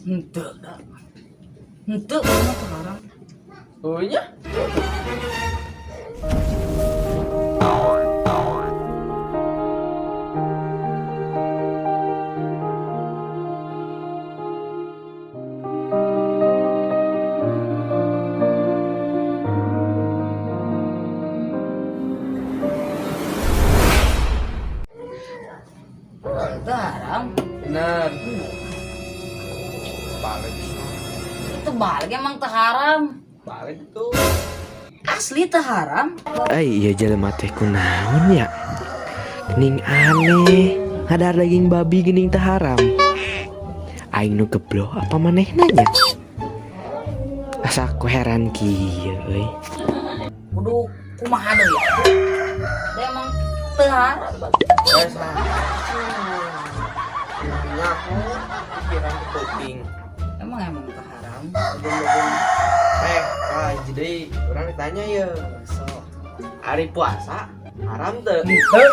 Henteu dah. Henteu mah sekarang. Oh iya? Itu haram. Benar. Balik. Itu balik emang teu haram. Balik itu. Asli teu haram. Iya jelema teh kunaon ya? Gening aneh, ada daging babi gening teh haram. Aing nu gebloh apa maneh nanya? Asa aku heran kieu euy. Kudu kumaha deui ya? Da emang teu haram. Guys lah. Intinya aku pikiran kuping. Emang teu haram. Jadi orang ditanya ya. Hari puasa haram teu? Henteu.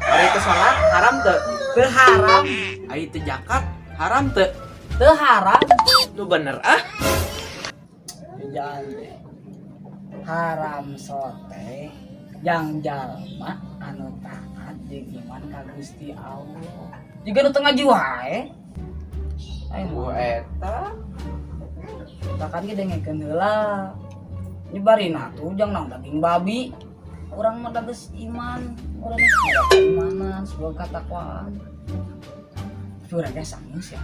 Hari teu salat haram teu? Teu haram. Hari teu zakat haram teu? Teu haram. Lu bener ah? Jangan deh. Haram sote yang jalma anu taat jeung iman ka Gusti Allah. Jiga nu teu ngaji wae. Bu eta Bahkan kita dengekeun heula. Nyebarina tuh jangan daging babi. Urang mah dages iman, urang mah keimanan, sebuah ketakwaan. Urang ge sangeus ya.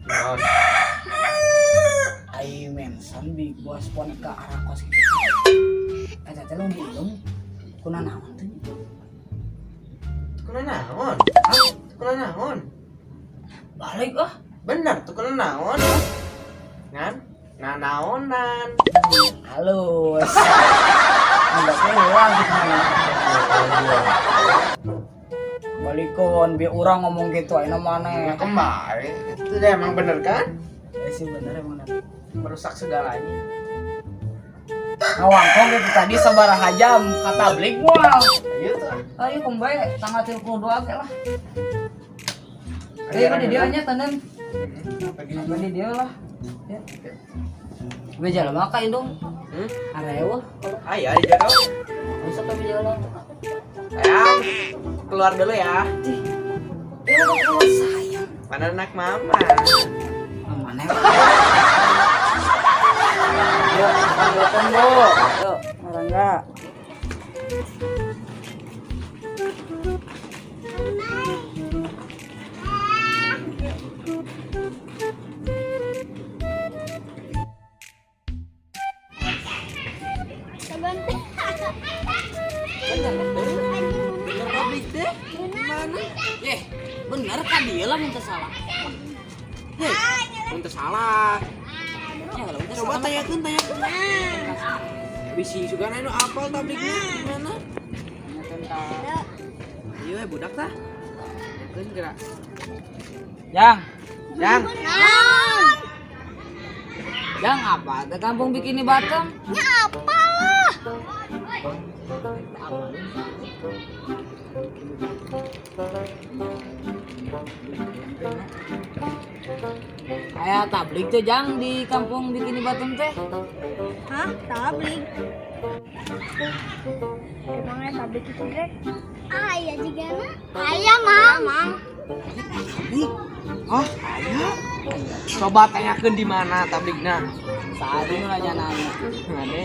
naon? Ai mention big boss pon ka arah kos kitu. Eta teh nu diilung kunaon teh? Kuna naon? Hah? Kuna naon? Balik ah. Bener tuh kuna naon? Ngan? Naonan. Halus. Enggak pulang gimana? Balikon bi urang ngomong gitu ayeuna maneh. Ya kembali. Itu dia emang bener kan? Ya sih bener emang. Merusak segalanya. Ngawangkong itu tadi sabaraha jam kata blik moal. Iya tuh. Ayo kumbae tanggal 32 ge lah. Ayo di dia nya tanden. Apa di dia lah. Ya. Beja lah maka indung. Areuh. Ayo aja kau. Bisa ka beja lah. Sayang, keluar dulu ya. Ya udah keluar sayang. Mana anak mama? Mana? Yuk, tunggu. Yuk, orang enggak. Bener kan dia lah minta salah. Untuk salah. Ya kalau minta Coba salah. tanyakan. Bisi juga anu apal tabliknya gimana? Iya budak tah. Kan gerak. Yang Nah, apa? Ke kampung Bikini Bottom. ya apalah. Aya tablik tuh Jang di kampung Bikini Bottom teh. Hah? Tablik? Emangnya tablik itu Greg? Ayah juga na? Ayah mang. Oh, aya. Coba tanyakan di mana tabliknya. Saat ini nanya. Ngane.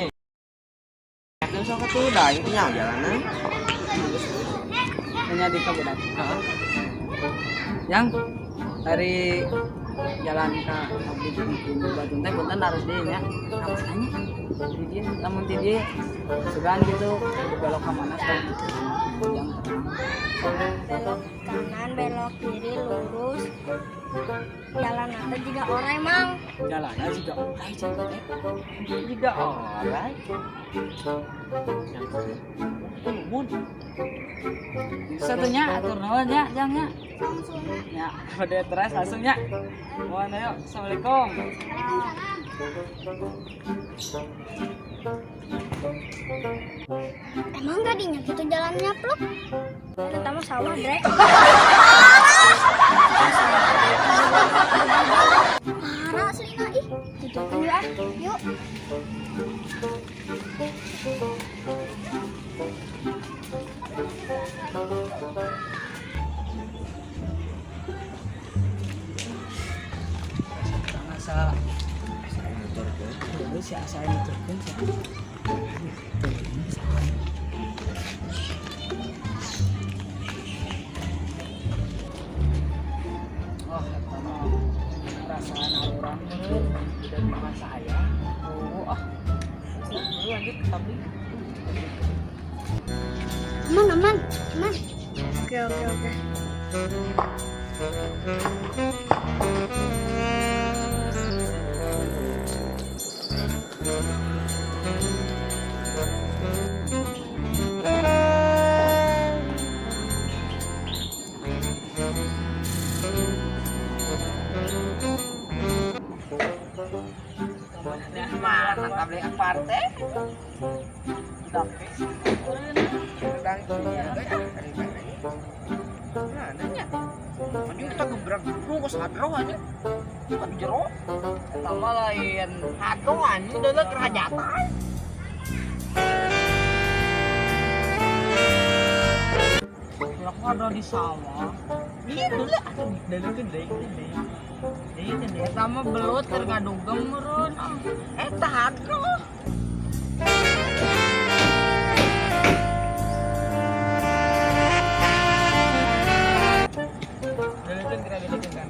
Tanyakan sok atuh da intinya jalanan. Nanya di kabudak. Heeh. Yang dari jalan ke tablik Bikini Bottom teh punten harus dia nya. Apa nanya? Di dia, namun di dia sugan gitu belok ke mana kan? Yang terang. Kanan belok kiri lurus. Jalan apa juga orang emang. Jalannya juga orai cantik. Juga orang. Mun. Satunya atur nuhun nya, Jang nya. Ya, udah terus langsung nya. Mohon ayo. Assalamualaikum. Emang gak dinyak itu jalannya pluk? Kita mau sawah Greg. tutup dulu ah. Yuk. Asa dulu si asa ini turun sih. Oh, pertama perasaan orang dan makan saya. Oh, dulu lanjut tapi Aman. Oke. Mana tablet aparte? tapi Sedang Mananya? Anjing kita gebrak dulu ke sadro aja. Kan jero. pertama lain Hadro anjing udah kerajaan. aku ada di sawah. Iya dulu dari gede. Iya kan pertama belut tergadugem meureun. Eta hadro. Dalekeun kira dalekeun kan.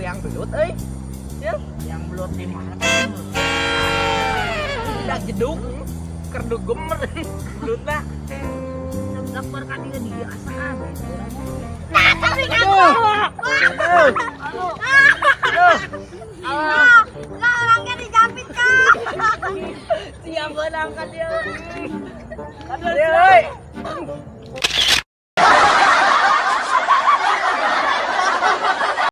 Yang belut euy. Yang belut di mana? Udah jeduk. Kerdugem belutna. Daftar kan dia asal. Lah orangnya dijapit kan. Siap berangkat dia. Aduh,